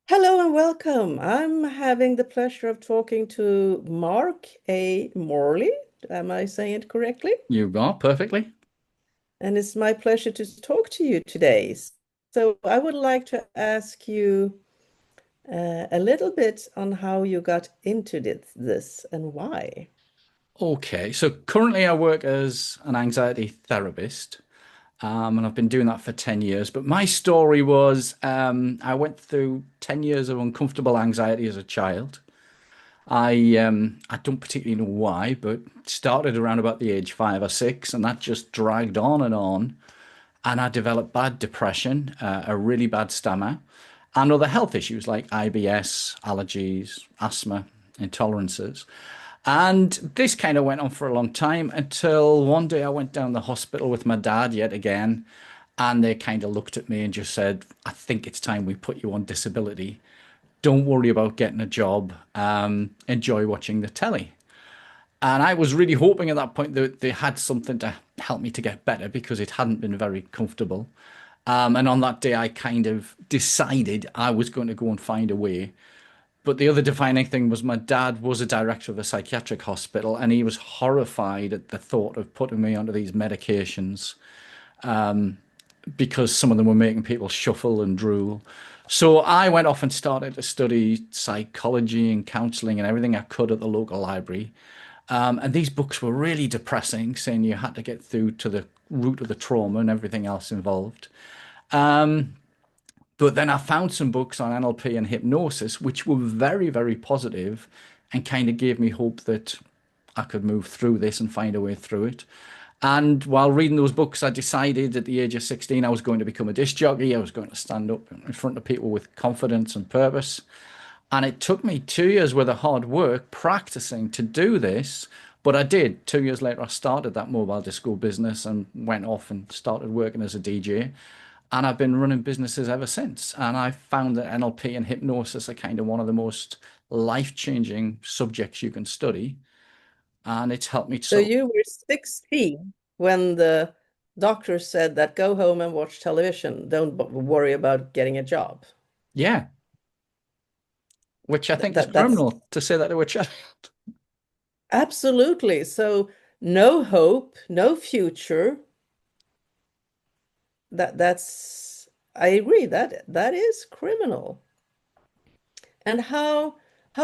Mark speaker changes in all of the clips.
Speaker 1: Hello and welcome. I'm having the pleasure of talking to Mark A. Morley. Am I saying it correctly?
Speaker 2: You are perfectly.
Speaker 1: And it's my pleasure to talk to you today. So I would like to ask you a little bit on how you got into this and why.
Speaker 2: Okay, so currently I work as an anxiety therapist, and I've been doing that for 10 years. But my story was I went through 10 years of uncomfortable anxiety as a child. I don't particularly know why, but started around about the age 5 or 6, and that just dragged on and on. And I developed bad depression, a really bad stammer, and other health issues like IBS, allergies, asthma, intolerances. And this kind of went on for a long time until one day I went down the hospital with my dad yet again, and they kind of looked at me and just said, I think it's time we put you on disability. Don't worry about getting a job. Enjoy watching the telly. And I was really hoping at that point that they had something to help me to get better because it hadn't been very comfortable. And on that day, I kind of decided I was going to go and find a way. But the other defining thing was my dad was a director of a psychiatric hospital, and he was horrified at the thought of putting me onto these medications because some of them were making people shuffle and drool. So I went off and started to study psychology and counseling and everything I could at the local library. And these books were really depressing, saying you had to get through to the root of the trauma and everything else involved. But then I found some books on NLP and hypnosis, which were very, very positive and kind of gave me hope that I could move through this and find a way through it. And while reading those books, I decided at the age of 16 I was going to become a disc jockey. I was going to stand up in front of people with confidence and purpose. And it took me 2 years worth of hard work practicing to do this. But I did. 2 years later, I started that mobile disco business and went off and started working as a DJ. And I've been running businesses ever since. And I found that NLP and hypnosis are kind of one of the most life-changing subjects you can study. And it's helped me
Speaker 1: So
Speaker 2: sort of,
Speaker 1: you were 16 when the doctor said that go home and watch television. Don't worry about getting a job.
Speaker 2: yeah, which I think is
Speaker 1: That's
Speaker 2: criminal to say that to a child.
Speaker 1: absolutely. So no hope, no future. That's I agree that is criminal. And how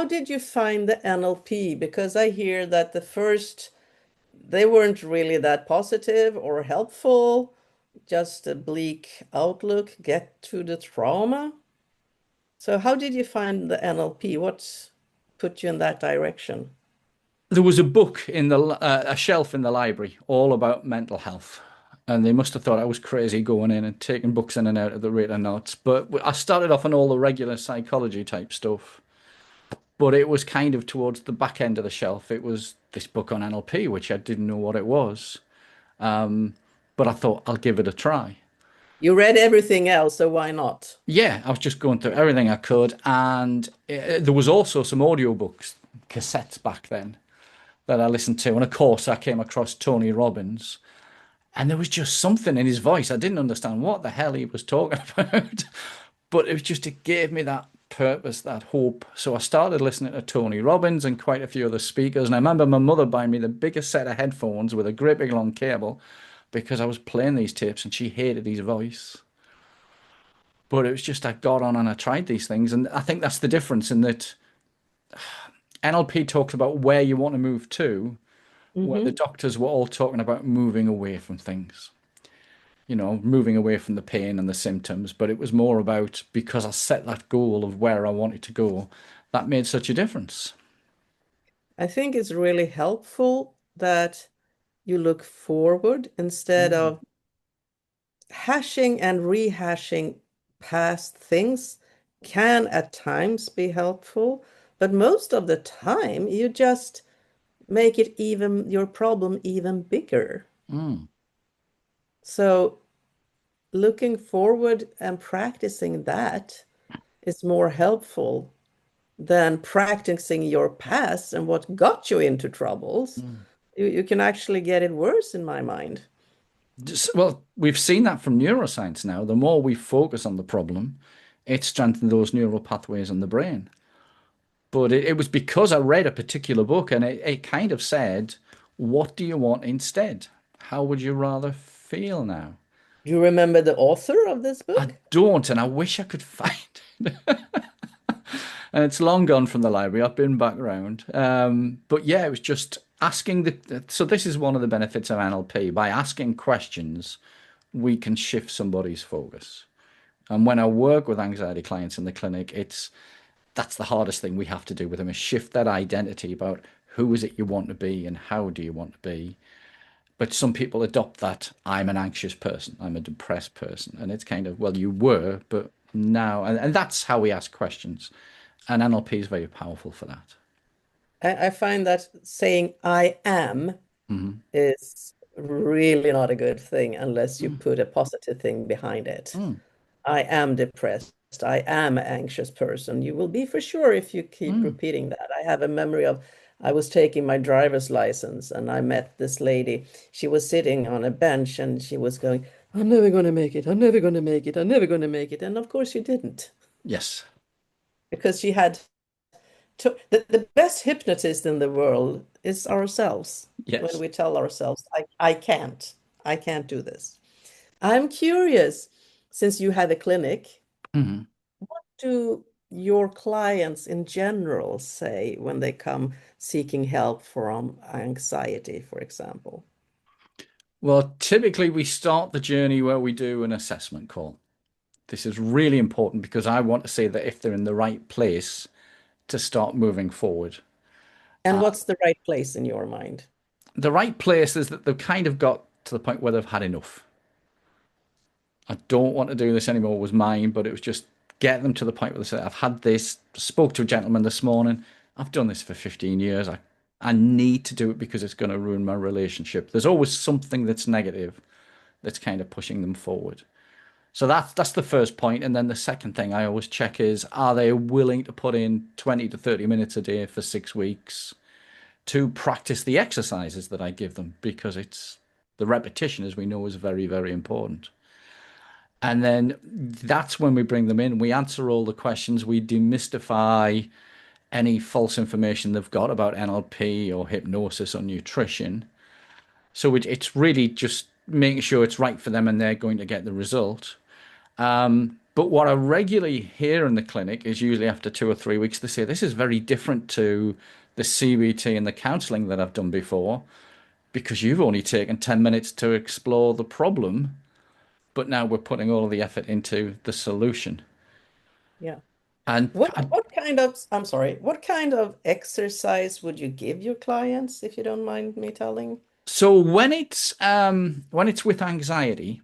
Speaker 1: did you find the NLP? Because I hear that the first they weren't really that positive or helpful, just a bleak outlook, get to the trauma. So how did you find the NLP? What put you in that direction?
Speaker 2: There was a book in a shelf in the library all about mental health. And they must have thought I was crazy going in and taking books in and out at the rate of knots. But I started off on all the regular psychology type stuff. But it was kind of towards the back end of the shelf. It was this book on NLP, which I didn't know what it was. But I thought I'll give it a try.
Speaker 1: You read everything else, so why not?
Speaker 2: Yeah, I was just going through everything I could. And there was also some audiobooks, cassettes back then that I listened to. And of course, I came across Tony Robbins. And there was just something in his voice. I didn't understand what the hell he was talking about. But it was just, it gave me that purpose, that hope. So I started listening to Tony Robbins and quite a few other speakers. And I remember my mother buying me the biggest set of headphones with a great big long cable because I was playing these tapes and she hated his voice. But it was just, I got on and I tried these things. And I think that's the difference in that NLP talks about where you want to move to, where the
Speaker 1: Hmm.
Speaker 2: doctors were all talking about moving away from things. Moving away from the pain and the symptoms, but it was more about because I set that goal of where I wanted to go, that made such a difference.
Speaker 1: I think it's really helpful that you look forward instead
Speaker 2: Mm.
Speaker 1: of hashing and rehashing past things can at times be helpful, but most of the time you just make it even your problem even bigger.
Speaker 2: Mm.
Speaker 1: So looking forward and practicing that is more helpful than practicing your past and what got you into troubles.
Speaker 2: Mm.
Speaker 1: You can actually get it worse in my mind.
Speaker 2: Well, we've seen that from neuroscience now. The more we focus on the problem, It strengthened those neural pathways in the brain. But it was because I read a particular book and it kind of said, what do you want instead? How would you rather feel now?
Speaker 1: Do you remember the author of this
Speaker 2: I
Speaker 1: book?
Speaker 2: don't, and I wish I could find it. And it's long gone from the library. I've been back around. But yeah, it was just asking so this is one of the benefits of NLP. By asking questions, we can shift somebody's focus. And when I work with anxiety clients in the clinic, that's the hardest thing we have to do with them is shift that identity about who is it you want to be and how do you want to be. But some people adopt that I'm an anxious person, I'm a depressed person. And it's kind of, well, you were, but now, and that's how we ask questions. And NLP is very powerful for that.
Speaker 1: I find that saying I am
Speaker 2: Hmm.
Speaker 1: is really not a good thing unless you
Speaker 2: Mm,
Speaker 1: put a positive thing behind it.
Speaker 2: mm,
Speaker 1: I am depressed. I am an anxious person. You will be for sure if you keep
Speaker 2: mm.
Speaker 1: repeating that. I have a memory of I was taking my driver's license and I met this lady. She was sitting on a bench and she was going, I'm never going to make it. I'm never going to make it. I'm never going to make it. And of course she didn't
Speaker 2: Yes,
Speaker 1: because she had to, the best hypnotist in the world is ourselves when
Speaker 2: yes.
Speaker 1: we tell ourselves, I can't do this. I'm curious, since you have a clinic,
Speaker 2: Hmm.
Speaker 1: do your clients in general say when they come seeking help from anxiety, for example?
Speaker 2: Well, typically we start the journey where we do an assessment call. This is really important because I want to say that if they're in the right place to start moving forward.
Speaker 1: And what's the right place in your mind?
Speaker 2: The right place is that they've kind of got to the point where they've had enough. I don't want to do this anymore was mine, but it was just get them to the point where they say, I've had this, spoke to a gentleman this morning. I've done this for 15 years. I need to do it because it's going to ruin my relationship. There's always something that's negative that's kind of pushing them forward. So that's the first point. And then the second thing I always check is, are they willing to put in 20 to 30 minutes a day for 6 weeks to practice the exercises that I give them? Because it's the repetition, as we know, is very, very important. And then that's when we bring them in. We answer all the questions. We demystify any false information they've got about NLP or hypnosis or nutrition. So it's really just making sure it's right for them and they're going to get the result. But what I regularly hear in the clinic is usually after 2 or 3 weeks, they say, this is very different to the CBT and the counseling that I've done before because you've only taken 10 minutes to explore the problem, but now we're putting all of the effort into the solution.
Speaker 1: Yeah.
Speaker 2: And
Speaker 1: What kind of, I'm sorry, what kind of exercise would you give your clients, if you don't mind me telling?
Speaker 2: so when it's with anxiety,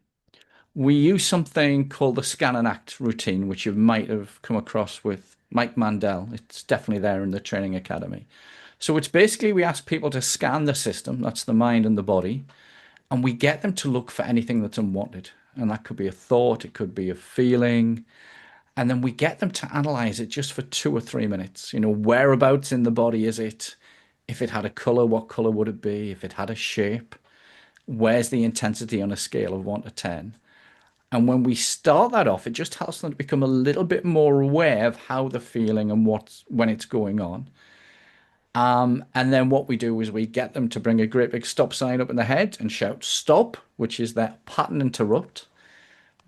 Speaker 2: we use something called the scan and act routine, which you might have come across with Mike Mandel. It's definitely there in the training academy. So it's basically we ask people to scan the system, that's the mind and the body, and we get them to look for anything that's unwanted. And that could be a thought, it could be a feeling. And then we get them to analyze it just for 2 or 3 minutes. Whereabouts in the body is it? If it had a color, what color would it be? If it had a shape, where's the intensity on a scale of 1 to 10? And when we start that off, it just helps them to become a little bit more aware of how they're feeling and when it's going on. And then what we do is we get them to bring a great big stop sign up in the head and shout stop, which is that pattern interrupt.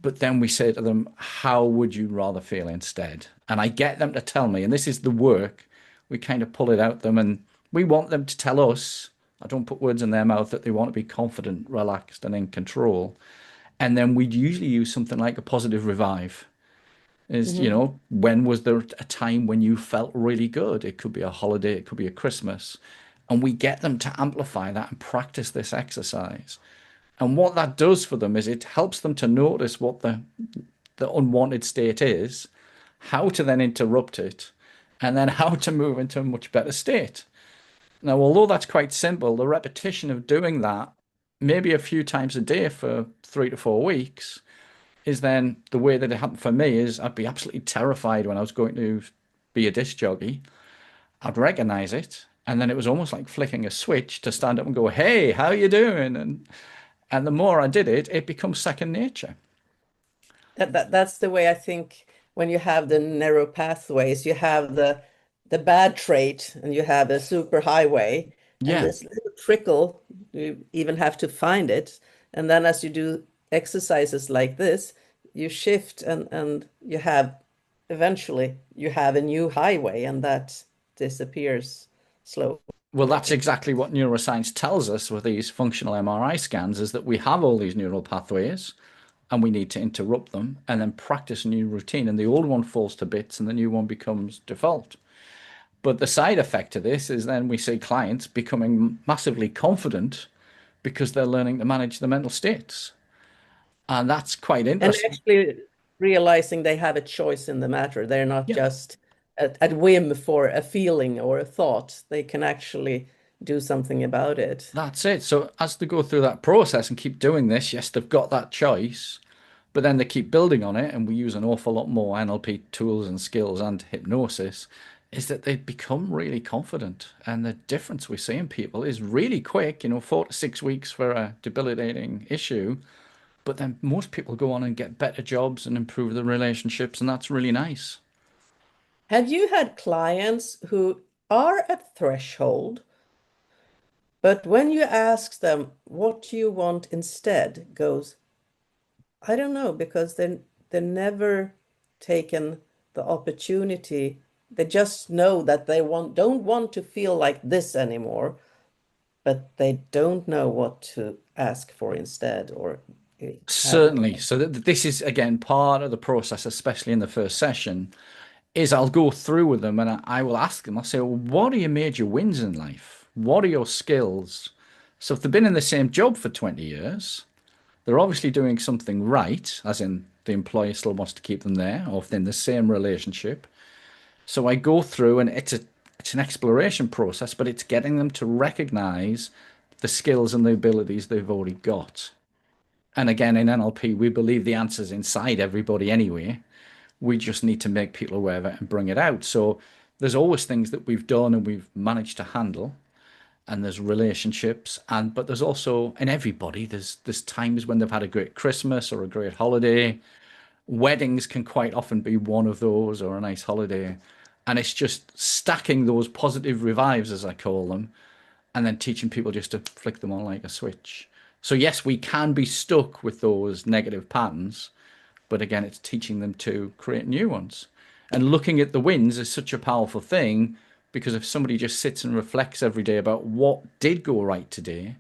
Speaker 2: But then we say to them, how would you rather feel instead? And I get them to tell me, and this is the work. We kind of pull it out them and we want them to tell us. I don't put words in their mouth that they want to be confident, relaxed, and in control. And then we'd usually use something like a positive revive.
Speaker 1: Hmm.
Speaker 2: When was there a time when you felt really good? It could be a holiday, it could be a Christmas. And we get them to amplify that and practice this exercise. And what that does for them is it helps them to notice what the unwanted state is, how to then interrupt it, and then how to move into a much better state. Now, although that's quite simple, the repetition of doing that, maybe a few times a day for 3 to 4 weeks, is then the way that it happened for me is I'd be absolutely terrified when I was going to be a disc jockey. I'd recognize it, and then it was almost like flicking a switch to stand up and go, "Hey, how you doing?" And the more I did it, it becomes second nature.
Speaker 1: That's the way I think when you have the narrow pathways, you have the bad trait and you have a super highway, and
Speaker 2: Yeah.
Speaker 1: this little trickle, you even have to find it. And then as you do exercises like this, you shift and you have eventually you have a new highway and that disappears slowly.
Speaker 2: Well, that's exactly what neuroscience tells us with these functional MRI scans is that we have all these neural pathways and we need to interrupt them and then practice a new routine. And the old one falls to bits and the new one becomes default. But the side effect to this is then we see clients becoming massively confident because they're learning to manage the mental states. And that's quite
Speaker 1: And
Speaker 2: interesting.
Speaker 1: actually realizing they have a choice in the matter. They're not
Speaker 2: Yeah,
Speaker 1: just at whim for a feeling or a thought. They can actually do something about it.
Speaker 2: that's it. So as they go through that process and keep doing this, yes, they've got that choice, but then they keep building on it. And we use an awful lot more NLP tools and skills and hypnosis, is that they become really confident. And the difference we see in people is really quick, 4 to 6 weeks for a debilitating issue. But then most people go on and get better jobs and improve their relationships, and that's really nice.
Speaker 1: Have you had clients who are at threshold, but when you ask them what you want instead, goes, I don't know, because they never taken the opportunity. They just know that they don't want to feel like this anymore, but they don't know what to ask for instead or have.
Speaker 2: Certainly. So this is again part of the process, especially in the first session, is I'll go through with them and I will ask them, I'll say, well, what are your major wins in life? What are your skills? So if they've been in the same job for 20 years, they're obviously doing something right, as in the employer still wants to keep them there, or if they're in the same relationship. So I go through and it's an exploration process, but it's getting them to recognize the skills and the abilities they've already got. And again, in NLP, we believe the answer's inside everybody anyway. We just need to make people aware of it and bring it out. So there's always things that we've done and we've managed to handle, and there's relationships, and but there's also in everybody there's times when they've had a great Christmas or a great holiday. Weddings can quite often be one of those, or a nice holiday. And it's just stacking those positive revives, as I call them, and then teaching people just to flick them on like a switch. So, yes, we can be stuck with those negative patterns, but again, it's teaching them to create new ones. And looking at the wins is such a powerful thing because if somebody just sits and reflects every day about what did go right today,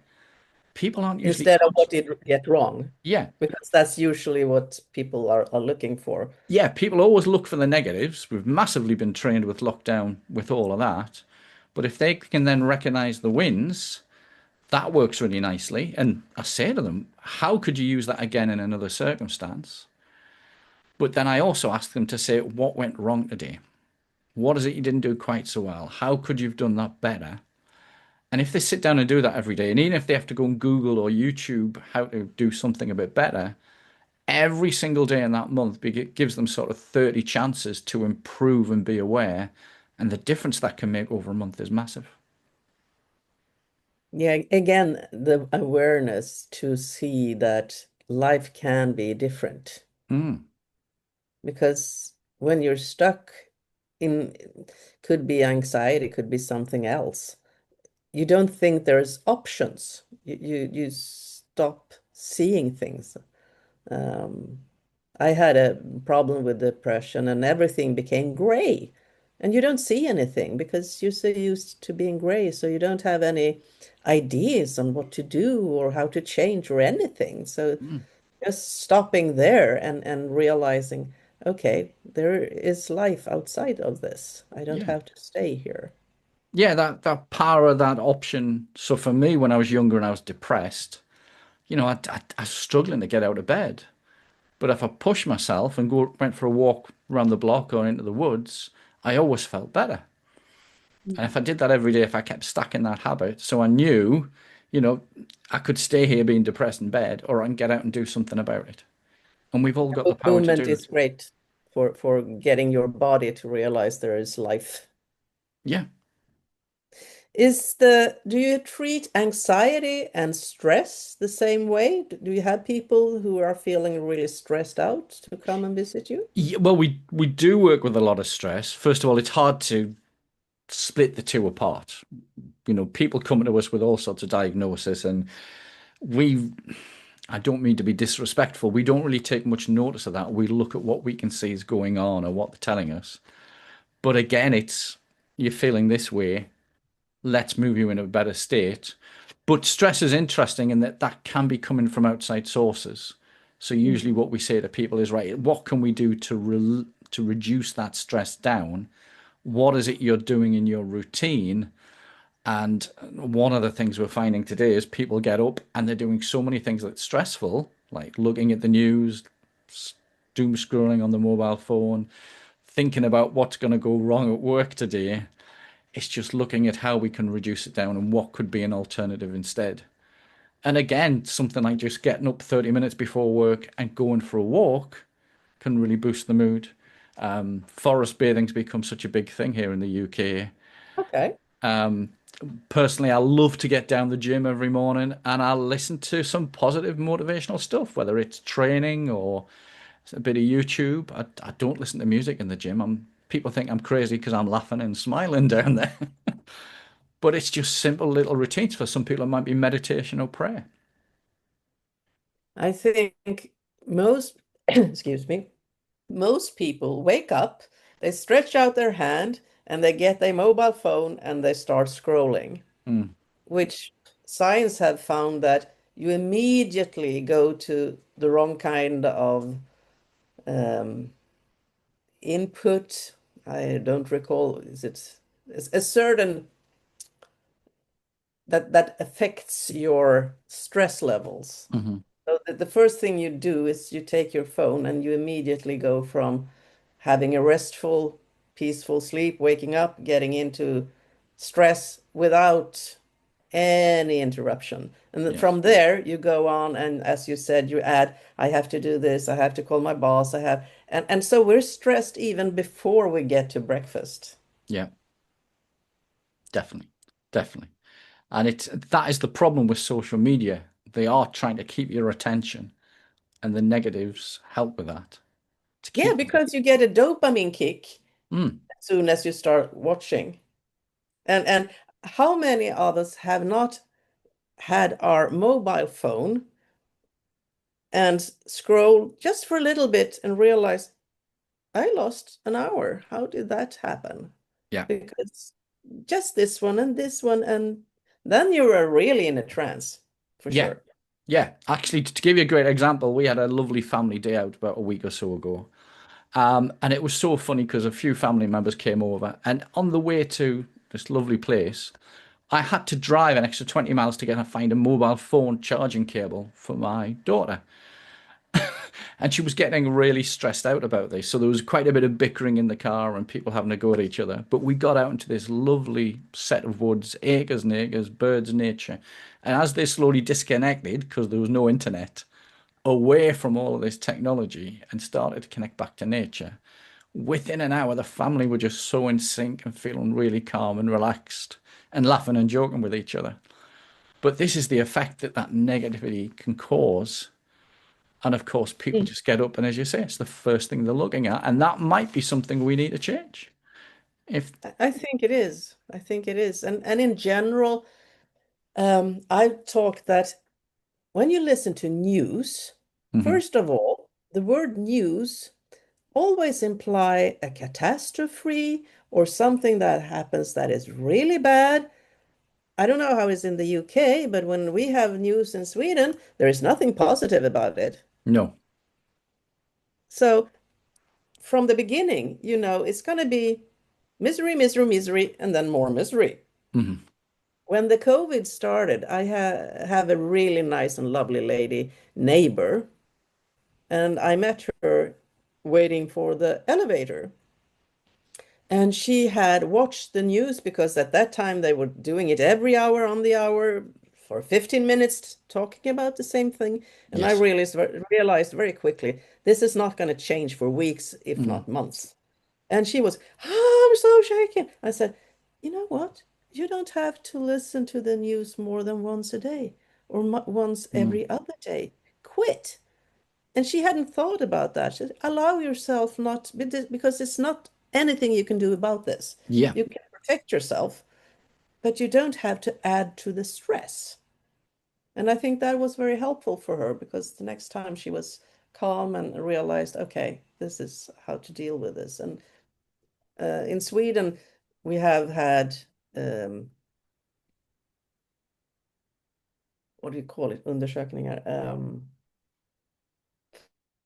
Speaker 2: people aren't usually
Speaker 1: Instead of what
Speaker 2: conscious.
Speaker 1: did get wrong,
Speaker 2: Yeah,
Speaker 1: because that's usually what people are looking for.
Speaker 2: yeah, people always look for the negatives. We've massively been trained with lockdown with all of that. But if they can then recognize the wins, that works really nicely. And I say to them, how could you use that again in another circumstance? But then I also ask them to say, what went wrong today? What is it you didn't do quite so well? How could you have done that better? And if they sit down and do that every day, and even if they have to go and Google or YouTube how to do something a bit better, every single day in that month gives them sort of 30 chances to improve and be aware. And the difference that can make over a month is massive.
Speaker 1: Yeah, again, the awareness to see that life can be different.
Speaker 2: Mm,
Speaker 1: Because when you're stuck in, could be anxiety, could be something else. You don't think there's options. You stop seeing things. Um, I had a problem with depression and everything became gray. And you don't see anything because you're so used to being gray. So you don't have any ideas on what to do or how to change or anything. So
Speaker 2: mm.
Speaker 1: just stopping there and realizing, okay, there is life outside of this. I don't
Speaker 2: Yeah.
Speaker 1: have to stay here.
Speaker 2: Yeah, that power, that option. So for me, when I was younger and I was depressed, I was struggling to get out of bed. But if I pushed myself and went for a walk around the block or into the woods, I always felt better. And if I did that every day, if I kept stacking that habit, so I knew, you know, I could stay here being depressed in bed, or I can get out and do something about it. And we've all got the power to
Speaker 1: Movement
Speaker 2: do that.
Speaker 1: is great for getting your body to realize there is life.
Speaker 2: Yeah.
Speaker 1: Do you treat anxiety and stress the same way? Do you have people who are feeling really stressed out to come and visit you?
Speaker 2: Yeah, well, we do work with a lot of stress. First of all, it's hard to split the two apart. People come to us with all sorts of diagnosis, and we, I don't mean to be disrespectful, we don't really take much notice of that. We look at what we can see is going on or what they're telling us. But again, it's you're feeling this way, let's move you in a better state. But stress is interesting in that that can be coming from outside sources. So usually
Speaker 1: Mm.
Speaker 2: what we say to people is, right, what can we do to reduce that stress down? What is it you're doing in your routine? And one of the things we're finding today is people get up and they're doing so many things that's stressful, like looking at the news, doom scrolling on the mobile phone, thinking about what's going to go wrong at work today. It's just looking at how we can reduce it down and what could be an alternative instead. And again, something like just getting up 30 minutes before work and going for a walk can really boost the mood. Forest bathing's become such a big thing here in the UK.
Speaker 1: Okay.
Speaker 2: Personally, I love to get down the gym every morning and I'll listen to some positive motivational stuff, whether it's training or a bit of YouTube. I don't listen to music in the gym. People think I'm crazy because I'm laughing and smiling down there. But it's just simple little routines. For some people, it might be meditation or prayer.
Speaker 1: I think most, excuse me, most people wake up, they stretch out their hand, and they get their mobile phone and they start scrolling,
Speaker 2: Mm,
Speaker 1: which science have found that you immediately go to the wrong kind of um, input. I don't recall, is it a certain that affects your stress levels.
Speaker 2: hmm.
Speaker 1: So the first thing you do is you take your phone and you immediately go from having a restful, peaceful sleep, waking up, getting into stress without any interruption. And then
Speaker 2: Yes.
Speaker 1: from there, you go on, and as you said, you add, I have to do this, I have to call my boss, and so we're stressed even before we get to breakfast.
Speaker 2: Yeah, definitely. Definitely. And that is the problem with social media. They are trying to keep your attention, and the negatives help with that to
Speaker 1: Yeah,
Speaker 2: keep you there.
Speaker 1: because you get a dopamine kick
Speaker 2: Mm,
Speaker 1: as soon as you start watching. And how many of us have not had our mobile phone and scroll just for a little bit and realize I lost an hour. How did that happen?
Speaker 2: yeah.
Speaker 1: Because just this one, and then you are really in a trance for
Speaker 2: Yeah.
Speaker 1: sure.
Speaker 2: Yeah. Actually, to give you a great example, we had a lovely family day out about a week or so ago. And it was so funny because a few family members came over, and on the way to this lovely place, I had to drive an extra 20 miles to get and find a mobile phone charging cable for my daughter. And she was getting really stressed out about this. So there was quite a bit of bickering in the car and people having to go at each other. But we got out into this lovely set of woods, acres and acres, birds, nature. And as they slowly disconnected, because there was no internet, away from all of this technology and started to connect back to nature, within an hour, the family were just so in sync and feeling really calm and relaxed and laughing and joking with each other. But this is the effect that that negativity can cause. And of course, people
Speaker 1: Mm.
Speaker 2: just get up, and as you say, it's the first thing they're looking at. And that might be something we need to change. If,
Speaker 1: I think it is. I think it is. And in general, I've talked that when you listen to news,
Speaker 2: Mhm.
Speaker 1: first of all, the word news always imply a catastrophe or something that happens that is really bad. I don't know how it's in the UK, but when we have news in Sweden, there is nothing positive about it.
Speaker 2: No.
Speaker 1: So from the beginning, it's going to be misery, misery, misery, and then more misery.
Speaker 2: Mhm.
Speaker 1: When the COVID started, I have a really nice and lovely lady neighbor, and I met her waiting for the elevator. And she had watched the news because at that time they were doing it every hour on the hour for 15 minutes talking about the same thing. And I
Speaker 2: Yes.
Speaker 1: realized very quickly this is not going to change for weeks, if
Speaker 2: Mhm.
Speaker 1: not months. And she was, oh, I'm so shaken. I said, you know what? You don't have to listen to the news more than once a day or once
Speaker 2: Mm.
Speaker 1: every other day. Quit. And she hadn't thought about that. She said, allow yourself not, because it's not anything you can do about this.
Speaker 2: Yeah.
Speaker 1: You can protect yourself, but you don't have to add to the stress. And I think that was very helpful for her because the next time she was calm and realized, okay, this is how to deal with this. And in Sweden, we have had, um, what do you call it? Undersökningar,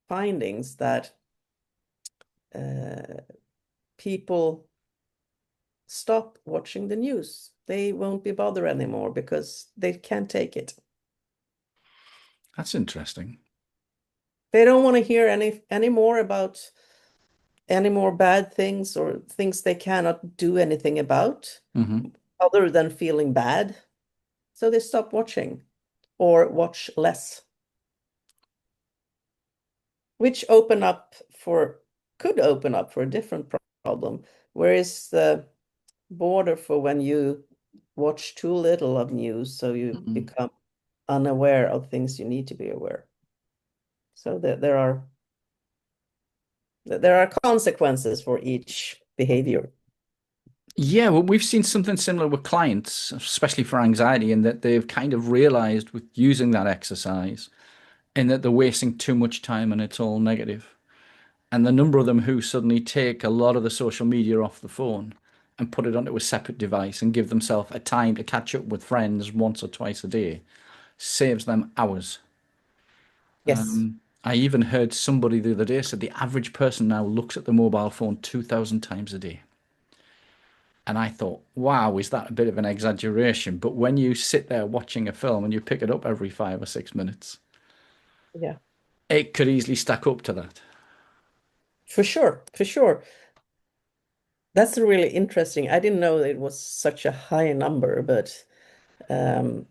Speaker 1: findings that uh, people stop watching the news. They won't be bothered anymore because they can't take it.
Speaker 2: That's interesting.
Speaker 1: They don't want to hear any more about any more bad things or things they cannot do anything about
Speaker 2: Hmm.
Speaker 1: other than feeling bad. So they stop watching or watch less, which could open up for a different problem. Whereas the border for when you watch too little of news, so you
Speaker 2: Hmm.
Speaker 1: become unaware of things you need to be aware. So there are consequences for each behavior.
Speaker 2: Yeah, well, we've seen something similar with clients, especially for anxiety, in that they've kind of realized with using that exercise, in that they're wasting too much time and it's all negative. And the number of them who suddenly take a lot of the social media off the phone and put it onto a separate device and give themselves a time to catch up with friends once or twice a day saves them hours.
Speaker 1: Yes.
Speaker 2: I even heard somebody the other day said the average person now looks at the mobile phone 2,000 times a day. And I thought, wow, is that a bit of an exaggeration? But when you sit there watching a film and you pick it up every 5 or 6 minutes,
Speaker 1: Yeah.
Speaker 2: it could easily stack up to that.
Speaker 1: For sure. For sure. That's really interesting. I didn't know it was such a high number, but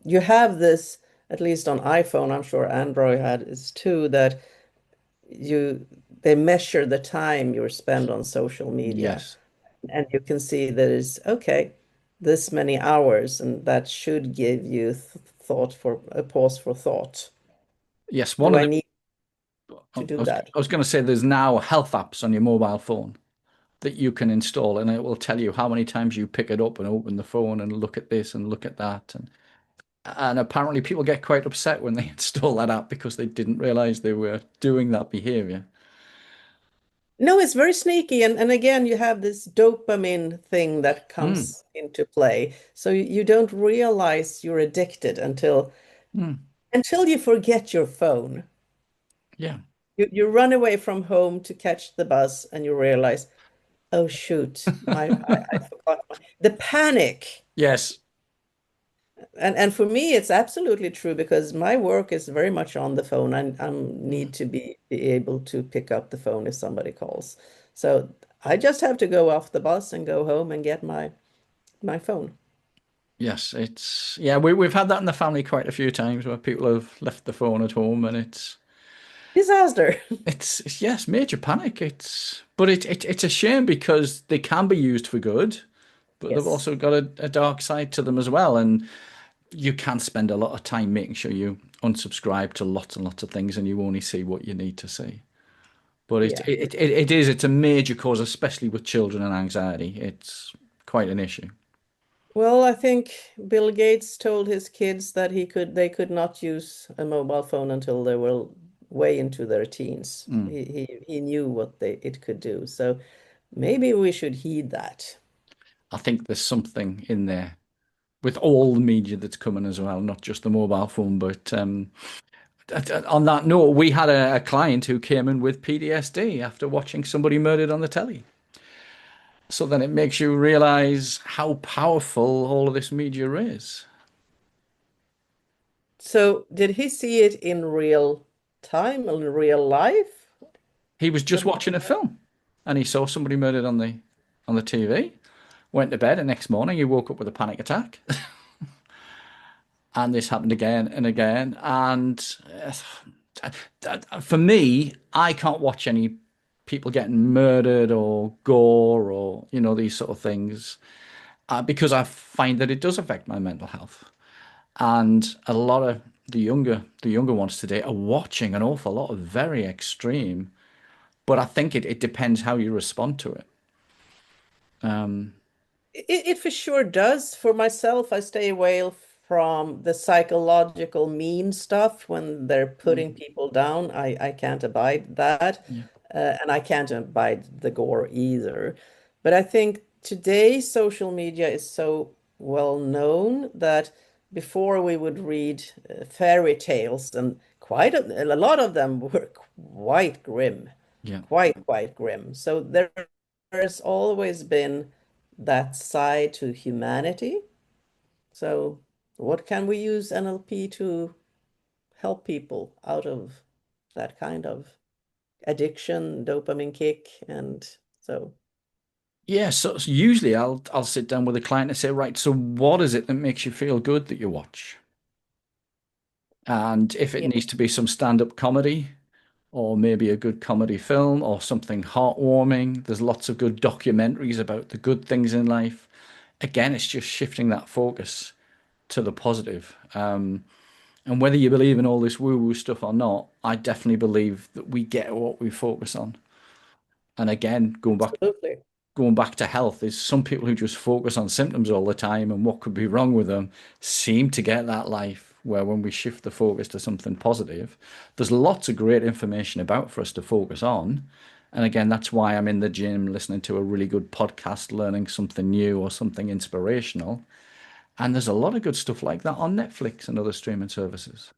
Speaker 1: you have this, at least on iPhone, I'm sure Android had is too, that you they measure the time you spend on social media.
Speaker 2: Yes.
Speaker 1: And you can see that it's okay, this many hours, and that should give you thought for a pause for thought.
Speaker 2: Yes. One
Speaker 1: Do
Speaker 2: of
Speaker 1: I
Speaker 2: the,
Speaker 1: need
Speaker 2: I
Speaker 1: to do
Speaker 2: was,
Speaker 1: that?
Speaker 2: I was going to say there's now health apps on your mobile phone that you can install, and it will tell you how many times you pick it up and open the phone and look at this and look at that. And apparently people get quite upset when they install that app because they didn't realize they were doing that behavior.
Speaker 1: No, it's very sneaky. And again, you have this dopamine thing that
Speaker 2: Mm,
Speaker 1: comes into play. So you don't realize you're addicted
Speaker 2: mm,
Speaker 1: until you forget your phone.
Speaker 2: yeah.
Speaker 1: You run away from home to catch the bus and you realize, oh shoot, I forgot the panic.
Speaker 2: Yes.
Speaker 1: And for me, it's absolutely true because my work is very much on the phone. I
Speaker 2: Mm.
Speaker 1: need to be able to pick up the phone if somebody calls. So I just have to go off the bus and go home and get my phone.
Speaker 2: Yes, it's yeah, we've had that in the family quite a few times where people have left the phone at home and
Speaker 1: Disaster.
Speaker 2: yes, major panic. It's a shame because they can be used for good, but they've
Speaker 1: Yes.
Speaker 2: also got a dark side to them as well. And you can spend a lot of time making sure you unsubscribe to lots and lots of things and you only see what you need to see. But
Speaker 1: Yeah.
Speaker 2: it's a major cause, especially with children and anxiety. It's quite an issue.
Speaker 1: Well, I think Bill Gates told his kids that they could not use a mobile phone until they were way into their teens.
Speaker 2: Mm.
Speaker 1: He knew what it could do. So maybe we should heed that.
Speaker 2: I think there's something in there with all the media that's coming as well, not just the mobile phone. But on that note, we had a client who came in with PTSD after watching somebody murdered on the telly. So then it makes you realize how powerful all of this media is.
Speaker 1: So did he see it in real time, in real life?
Speaker 2: He was just
Speaker 1: What
Speaker 2: watching a film and he saw somebody murdered on the TV, went to bed, and next morning he woke up with a panic attack. And this happened again and again. And for me, I can't watch any people getting murdered or gore or these sort of things. because I find that it does affect my mental health. And a lot of the younger ones today are watching an awful lot of very extreme, but I think it depends how you respond to it. Um,
Speaker 1: It for sure does. For myself, I stay away from the psychological mean stuff when they're putting people down. I can't abide that.
Speaker 2: yeah.
Speaker 1: And I can't abide the gore either. But I think today social media is so well known that before we would read fairy tales, and quite a lot of them were quite grim,
Speaker 2: Yeah.
Speaker 1: quite grim. So there's always been that side to humanity. So, what can we use NLP to help people out of that kind of addiction, dopamine kick? And so,
Speaker 2: Yeah, so usually I'll sit down with a client and say, right, so what is it that makes you feel good that you watch? And if it
Speaker 1: yeah,
Speaker 2: needs to be some stand-up comedy, or maybe a good comedy film, or something heartwarming, there's lots of good documentaries about the good things in life. Again, it's just shifting that focus to the positive. And whether you believe in all this woo-woo stuff or not, I definitely believe that we get what we focus on. And again,
Speaker 1: absolutely.
Speaker 2: going back to health, is some people who just focus on symptoms all the time and what could be wrong with them seem to get that life where when we shift the focus to something positive, there's lots of great information about for us to focus on. And again, that's why I'm in the gym listening to a really good podcast, learning something new or something inspirational. And there's a lot of good stuff like that on Netflix and other streaming services.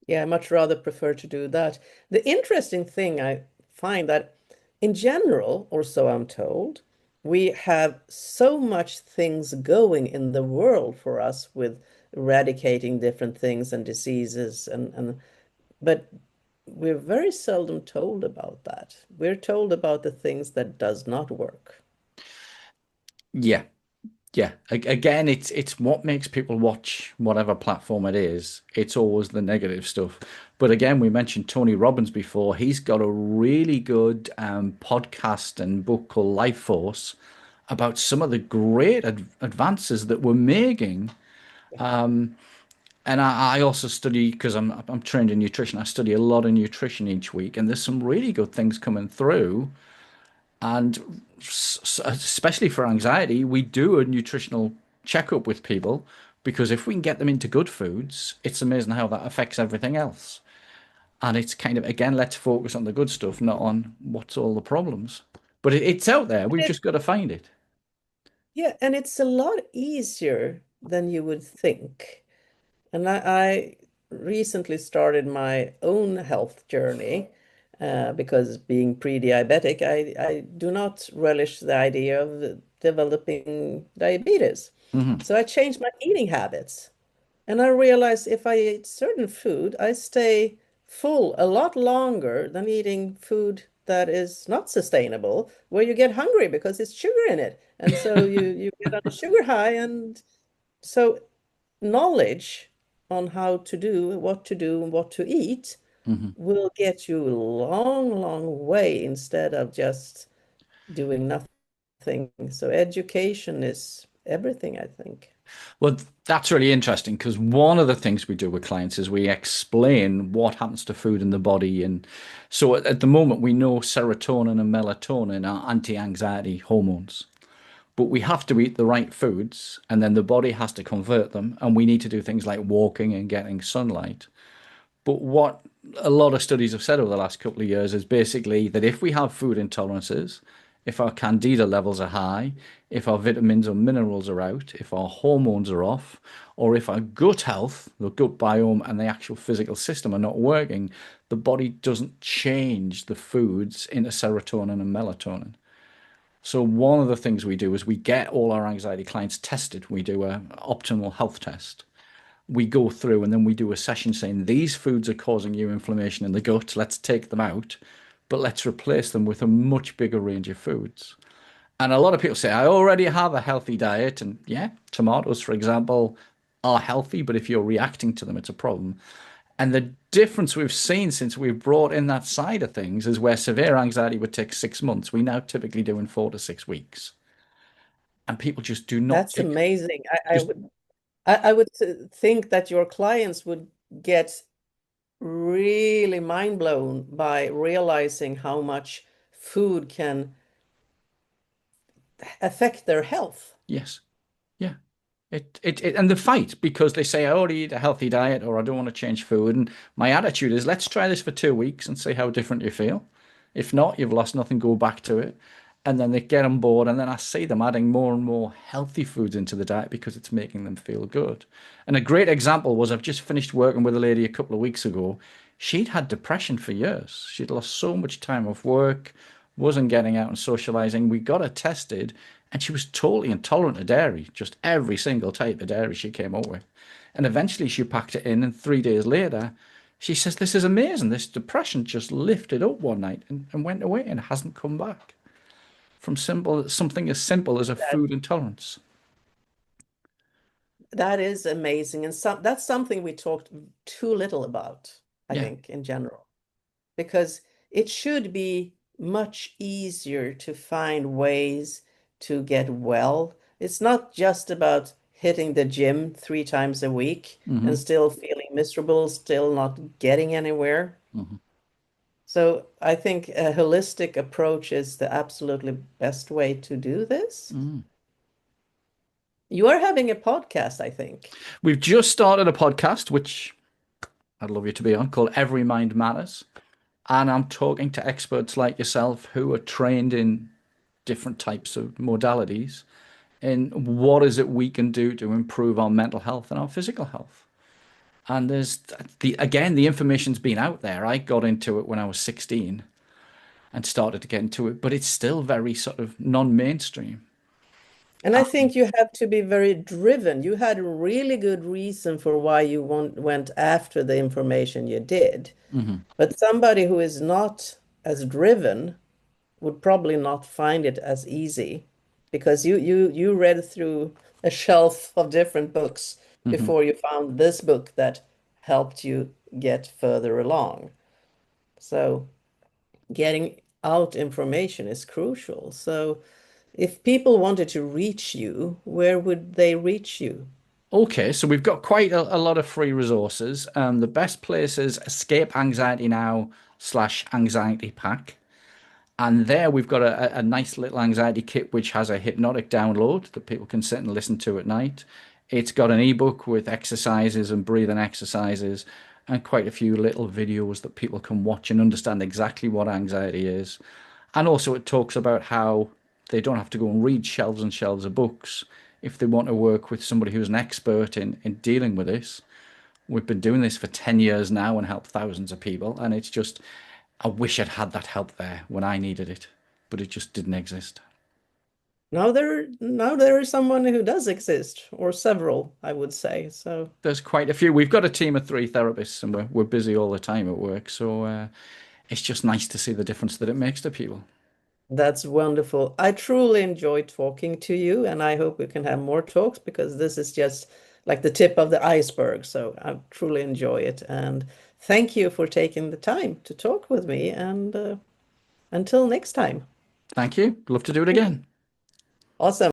Speaker 1: Yeah, I much rather prefer to do that. The interesting thing I find that in general, or so I'm told, we have so much things going in the world for us with eradicating different things and diseases and but we're very seldom told about that. We're told about the things that does not work.
Speaker 2: Yeah, yeah. Again, it's what makes people watch whatever platform it is. It's always the negative stuff. But again, we mentioned Tony Robbins before. He's got a really good podcast and book called Life Force about some of the great advances that we're making. And I also study because I'm trained in nutrition. I study a lot of nutrition each week, and there's some really good things coming through. And especially for anxiety, we do a nutritional checkup with people because if we can get them into good foods, it's amazing how that affects everything else. And it's kind of, again, let's focus on the good stuff, not on what's all the problems. But it's out there. We've
Speaker 1: It,
Speaker 2: just got to find it.
Speaker 1: yeah, and it's a lot easier than you would think. And I recently started my own health journey because being pre-diabetic, I do not relish the idea of developing diabetes.
Speaker 2: Hmm.
Speaker 1: So I changed my eating habits. And I realized if I eat certain food, I stay full a lot longer than eating food that is not sustainable, where you get hungry because it's sugar in it. And so you get on a sugar high. And so knowledge on how to do, and what to eat
Speaker 2: Hmm.
Speaker 1: will get you a long way instead of just doing nothing. So education is everything, I think.
Speaker 2: Well, that's really interesting because one of the things we do with clients is we explain what happens to food in the body. And so at the moment, we know serotonin and melatonin are anti-anxiety hormones, but we have to eat the right foods and then the body has to convert them. And we need to do things like walking and getting sunlight. But what a lot of studies have said over the last couple of years is basically that if we have food intolerances, if our candida levels are high, if our vitamins or minerals are out, if our hormones are off, or if our gut health, the gut biome, and the actual physical system are not working, the body doesn't change the foods into serotonin and melatonin. So one of the things we do is we get all our anxiety clients tested. We do a optimal health test. We go through and then we do a session saying these foods are causing you inflammation in the gut. Let's take them out, but let's replace them with a much bigger range of foods. And a lot of people say, I already have a healthy diet. And yeah, tomatoes, for example, are healthy, but if you're reacting to them, it's a problem. And the difference we've seen since we've brought in that side of things is where severe anxiety would take 6 months, we now typically do in 4 to 6 weeks. and people just do not
Speaker 1: That's
Speaker 2: take
Speaker 1: amazing.
Speaker 2: just
Speaker 1: I would think that your clients would get really mind blown by realizing how much food can affect their health.
Speaker 2: yes, yeah. And the fight because they say I already eat a healthy diet or I don't want to change food. And my attitude is let's try this for 2 weeks and see how different you feel. If not, you've lost nothing, go back to it. And then they get on board, and then I see them adding more and more healthy foods into the diet because it's making them feel good. And a great example was I've just finished working with a lady a couple of weeks ago. She'd had depression for years. She'd lost so much time off work, wasn't getting out and socializing. We got her tested, and she was totally intolerant to dairy, just every single type of dairy she came up with. And eventually she packed it in, and 3 days later, she says, this is amazing. This depression just lifted up one night and went away and hasn't come back from something as simple as a
Speaker 1: That
Speaker 2: food intolerance.
Speaker 1: that is amazing, and that's something we talked too little about, I
Speaker 2: Yeah.
Speaker 1: think, in general, because it should be much easier to find ways to get well. It's not just about hitting the gym 3 times a week and
Speaker 2: Hmm.
Speaker 1: still feeling miserable, still not getting anywhere.
Speaker 2: Hmm.
Speaker 1: So I think a holistic approach is the absolutely best way to do this.
Speaker 2: Mm.
Speaker 1: You are having a podcast, I think.
Speaker 2: We've just started a podcast, which I'd love you to be on, called Every Mind Matters. And I'm talking to experts like yourself who are trained in different types of modalities in what is it we can do to improve our mental health and our physical health. And there's the information's been out there. I got into it when I was 16 and started to get into it, but it's still very sort of non-mainstream.
Speaker 1: And I think you have to be very driven. You had a really good reason for why you went after the information you did.
Speaker 2: Hmm.
Speaker 1: But somebody who is not as driven would probably not find it as easy because you read through a shelf of different books
Speaker 2: Hmm.
Speaker 1: before you found this book that helped you get further along. So getting out information is crucial. So if people wanted to reach you, where would they reach you?
Speaker 2: Okay, so we've got quite a lot of free resources. The best place is Escape Anxiety Now / Anxiety Pack. And there we've got a nice little anxiety kit which has a hypnotic download that people can sit and listen to at night. It's got an ebook with exercises and breathing exercises and quite a few little videos that people can watch and understand exactly what anxiety is. And also it talks about how they don't have to go and read shelves and shelves of books if they want to work with somebody who's an expert in dealing with this. We've been doing this for 10 years now and helped thousands of people. And it's just, I wish I'd had that help there when I needed it, but it just didn't exist.
Speaker 1: Now there is someone who does exist, or several, I would say. So
Speaker 2: There's quite a few. We've got a team of 3 therapists and we're busy all the time at work. So it's just nice to see the difference that it makes to people.
Speaker 1: that's wonderful. I truly enjoyed talking to you, and I hope we can have more talks because this is just like the tip of the iceberg. So I truly enjoy it. And thank you for taking the time to talk with me. And until next time.
Speaker 2: Thank you. Love to do it again.
Speaker 1: Awesome.